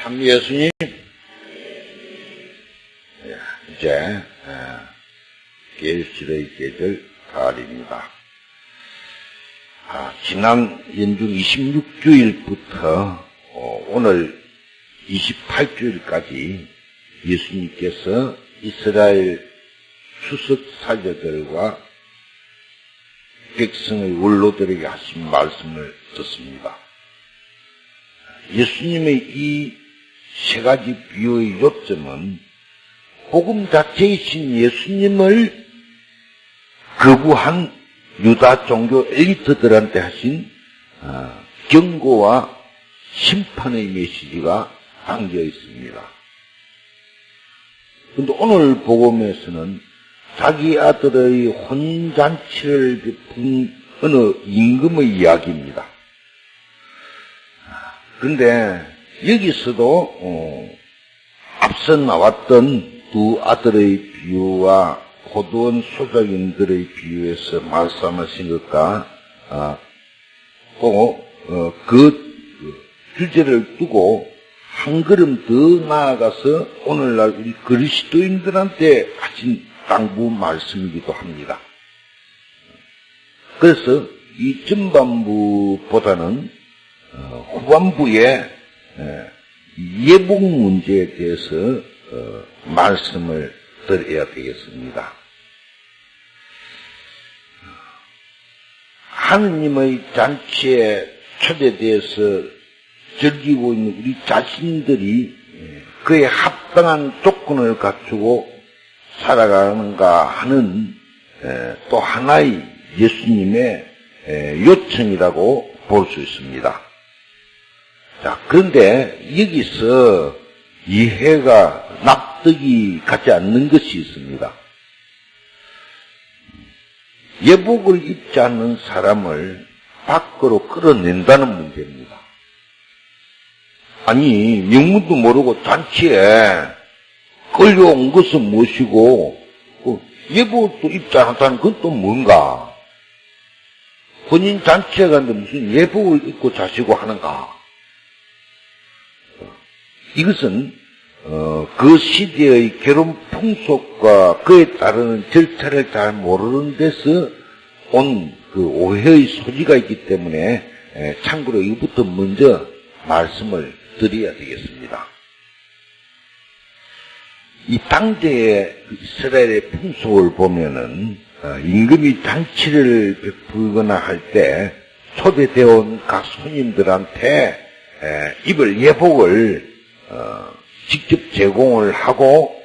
참 예수님, 이제 계실의 계절 가을입니다. 지난 연중 26주일부터 오늘 28주일까지 예수님께서 이스라엘 수석 사제들과 백성의 원로들에게 하신 말씀을 듣습니다. 예수님의 이 세 가지 비유의 요점은 복음 자체이신 예수님을 거부한 유다 종교 엘리트들한테 하신 경고와 심판의 메시지가 담겨 있습니다. 그런데 오늘 복음에서는 자기 아들의 혼인잔치를 베푼 어느 임금의 이야기입니다. 그런데 여기서도 앞서 나왔던 두 아들의 비유와 고도원 소작인들의 비유에서 말씀하신 것과 그 주제를 두고 한 걸음 더 나아가서 오늘날 우리 그리스도인들한테 하신 당부 말씀이기도 합니다. 그래서 이 전반부보다는 후반부에 예복 문제에 대해서 말씀을 드려야 되겠습니다. 하느님의 잔치에 초대되어서 즐기고 있는 우리 자신들이 그에 합당한 조건을 갖추고 살아가는가 하는 또 하나의 예수님의 요청이라고 볼 수 있습니다. 자, 그런데 여기서 이해가 납득이 가지 않는 것이 있습니다. 예복을 입지 않는 사람을 밖으로 끌어낸다는 문제입니다. 아니, 명문도 모르고 잔치에 끌려온 것은 무엇이고 예복도 입지 않았다는 건 또 뭔가? 혼인 잔치에 갔는데 무슨 예복을 입고 자시고 하는가? 이것은 그 시대의 결혼 풍속과 그에 따르는 절차를 잘 모르는 데서 온 그 오해의 소지가 있기 때문에 참고로 이것부터 먼저 말씀을 드려야 되겠습니다. 이 당대의 이스라엘의 풍속을 보면은 임금이 잔치를 베풀거나 할 때 초대되어 온 각 손님들한테 입을 예복을 직접 제공을 하고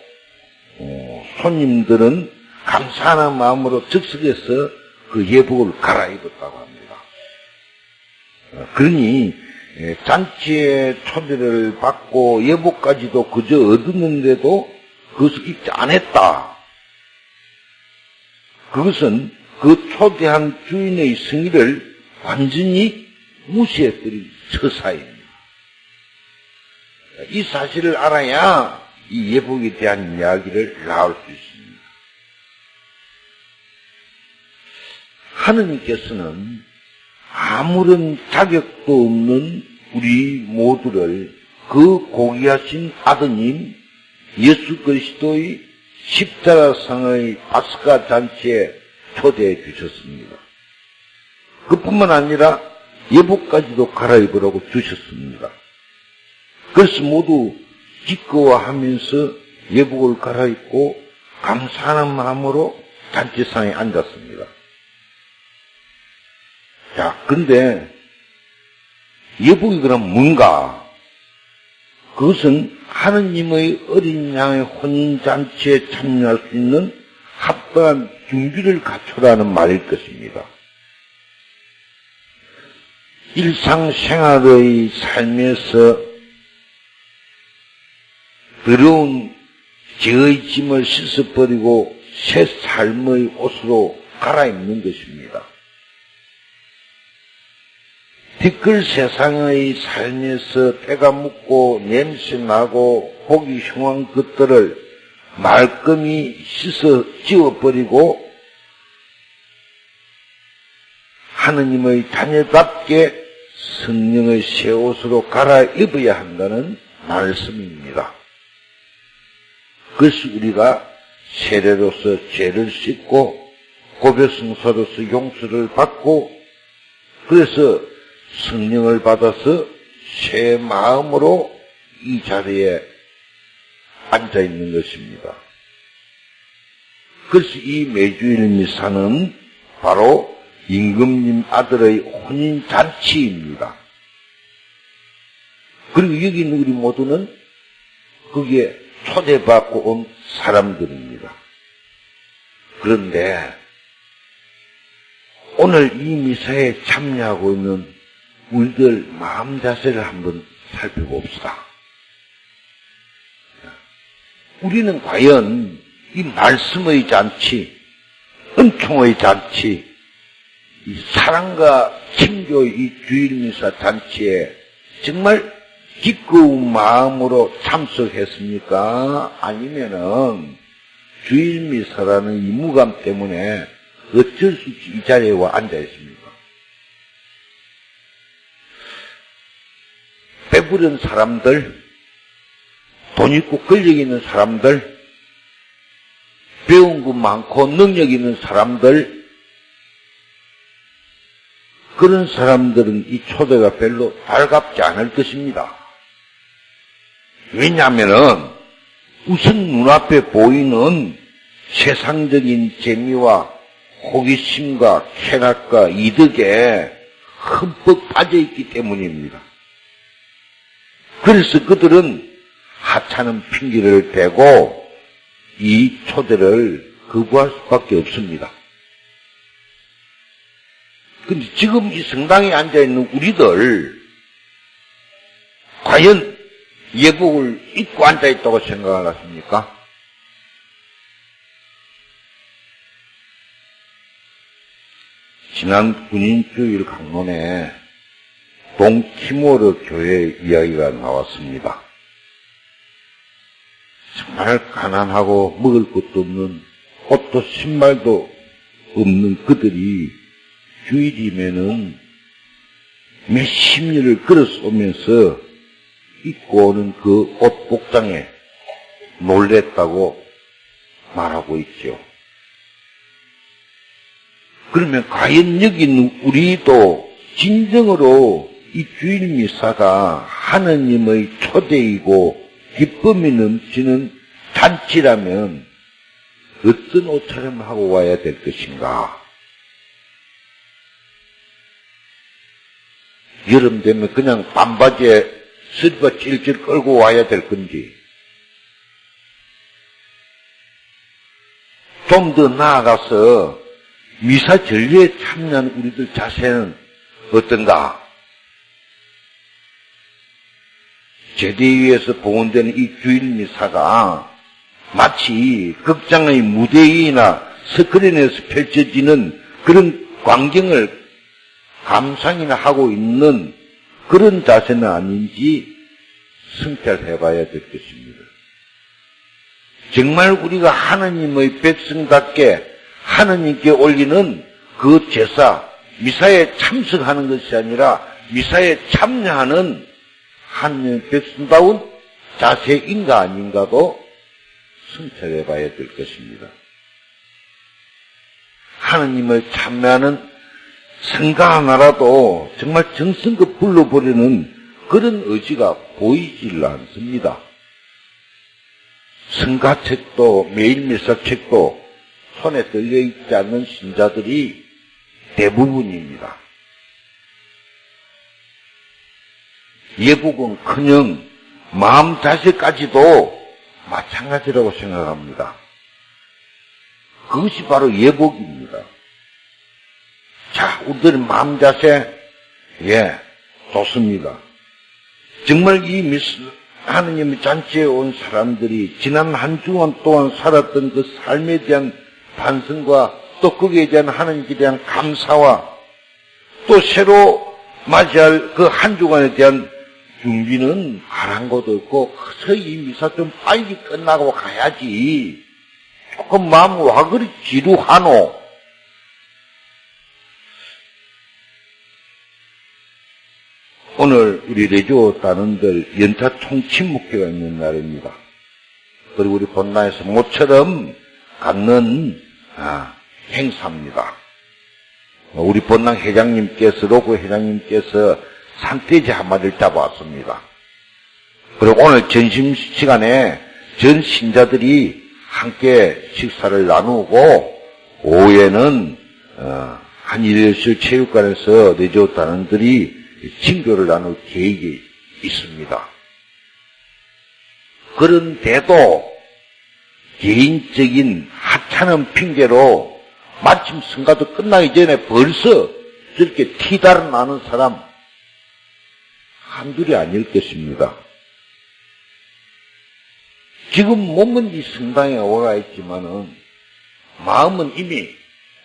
손님들은 감사하는 마음으로 즉석에서 그 예복을 갈아입었다고 합니다. 그러니 잔치에 초대를 받고 예복까지도 그저 얻었는데도 그것을 입지 않았다. 그것은 그 초대한 주인의 성의를 완전히 무시해버린 처사입니다. 이 사실을 알아야 이 예복에 대한 이야기를 나올 수 있습니다. 하느님께서는 아무런 자격도 없는 우리 모두를 그 고귀하신 아드님 예수 그리스도의 십자가상의 파스카 잔치에 초대해 주셨습니다. 그뿐만 아니라 예복까지도 갈아입으라고 주셨습니다. 그래서 모두 기꺼워하면서 예복을 갈아입고 감사하는 마음으로 잔치상에 앉았습니다. 자, 근데 예복이 그럼 뭔가? 그것은 하느님의 어린 양의 혼인잔치에 참여할 수 있는 합당한 준비를 갖추라는 말일 것입니다. 일상생활의 삶에서 더러운 죄의 짐을 씻어버리고 새 삶의 옷으로 갈아입는 것입니다. 티끌 세상의 삶에서 때가 묻고 냄새나고 보기 흉한 것들을 말끔히 씻어 지워버리고 하느님의 자녀답게 성령의 새 옷으로 갈아입어야 한다는 말씀입니다. 그래서 우리가 세례로서 죄를 씻고 고백성사로서 용서를 받고 그래서 성령을 받아서 새 마음으로 이 자리에 앉아 있는 것입니다. 그래서 이 매주일 미사는 바로 임금님 아들의 혼인잔치입니다. 그리고 여기 있는 우리 모두는 거기에 초대받고 온 사람들입니다. 그런데 오늘 이 미사에 참여하고 있는 우리들 마음 자세를 한번 살펴봅시다. 우리는 과연 이 말씀의 잔치, 은총의 잔치, 이 사랑과 친교의 이 주일미사 잔치에 정말 기꺼운 마음으로 참석했습니까? 아니면은 주일미사라는 이 무감 때문에 어쩔 수 없이 이 자리에 와 앉아 있습니까? 배부른 사람들, 돈 있고 권력 있는 사람들, 배운 거 많고 능력 있는 사람들, 그런 사람들은 이 초대가 별로 달갑지 않을 것입니다. 왜냐하면은 우선 눈앞에 보이는 세상적인 재미와 호기심과 쾌락과 이득에 흠뻑 빠져있기 때문입니다. 그래서 그들은 하찮은 핑계를 대고 이 초대를 거부할 수밖에 없습니다. 근데 지금 이 성당에 앉아있는 우리들 과연 예복을 입고 앉아있다고 생각하십니까? 지난 군인주일 강론에 동티모르 교회 이야기가 나왔습니다. 정말 가난하고 먹을 것도 없는 옷도 신발도 없는 그들이 주일이면은 몇십 년을 걸어서 오면서 입고 오는 그 옷 복장에 놀랬다고 말하고 있죠. 그러면 과연 여기 있는 우리도 진정으로 이 주일 미사가 하느님의 초대이고 기쁨이 넘치는 잔치라면 어떤 옷차림을 하고 와야 될 것인가? 여름 되면 그냥 반바지에 슬퍼 찔찔 끌고 와야 될 건지, 좀 더 나아가서 미사 전례에 참여한 우리들 자세는 어떤가? 제대 위에서 봉헌되는 이 주일 미사가 마치 극장의 무대 위나 스크린에서 펼쳐지는 그런 광경을 감상이나 하고 있는 그런 자세는 아닌지 성찰해봐야 될 것입니다. 정말 우리가 하느님의 백성답게 하느님께 올리는 그 제사, 미사에 참석하는 것이 아니라 미사에 참여하는 하느님의 백성다운 자세인가 아닌가도 성찰해봐야 될 것입니다. 하느님을 참여하는 성가 하나라도 정말 정성껏 불러보려는 그런 의지가 보이질 않습니다. 성가책도 매일 미사책도 손에 들려있지 않는 신자들이 대부분입니다. 예복은커녕 마음 자세까지도 마찬가지라고 생각합니다. 그것이 바로 예복입니다. 자, 우리들 마음 자세, 좋습니다. 정말 이 하느님의 잔치에 온 사람들이 지난 한 주간 동안 살았던 그 삶에 대한 반성과 또 거기에 대한 하느님께 대한 감사와 또 새로 맞이할 그 한 주간에 대한 준비는 아랑곳도 없고 서서히 이 미사 좀 빨리 끝나고 가야지. 조금 마음 와 그리 지루하노. 오늘 우리 레조 단원들 연타 총침묵회가 있는 날입니다. 그리고 우리 본당에서 모처럼 갖는 행사입니다. 우리 본당 회장님께서, 로고 회장님께서 산돼지 한 마리를 잡아왔습니다. 그리고 오늘 점심시간에 전 신자들이 함께 식사를 나누고, 오후에는 한일예술 체육관에서 레조 단원들이 친교를 나눌 계획이 있습니다. 그런데도 개인적인 하찮은 핑계로 마침 성가도 끝나기 전에 벌써 저렇게 티다를 나는 사람 한둘이 아닐 것입니다. 지금 몸은 이 성당에 올라 있지만은 마음은 이미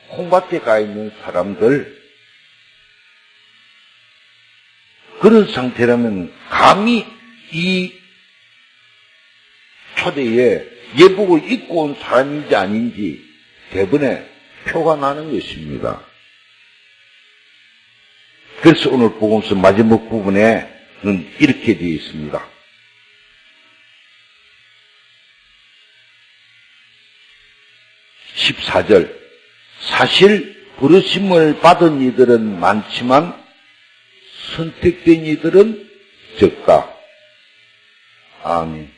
콩밭에 가 있는 사람들, 그런 상태라면 감히 이 초대에 예복을 입고 온 사람인지 아닌지 대번에 표가 나는 것입니다. 그래서 오늘 복음서 마지막 부분에는 이렇게 되어 있습니다. 14절, 사실 부르심을 받은 이들은 많지만 선택된 이들은 적다. 아멘.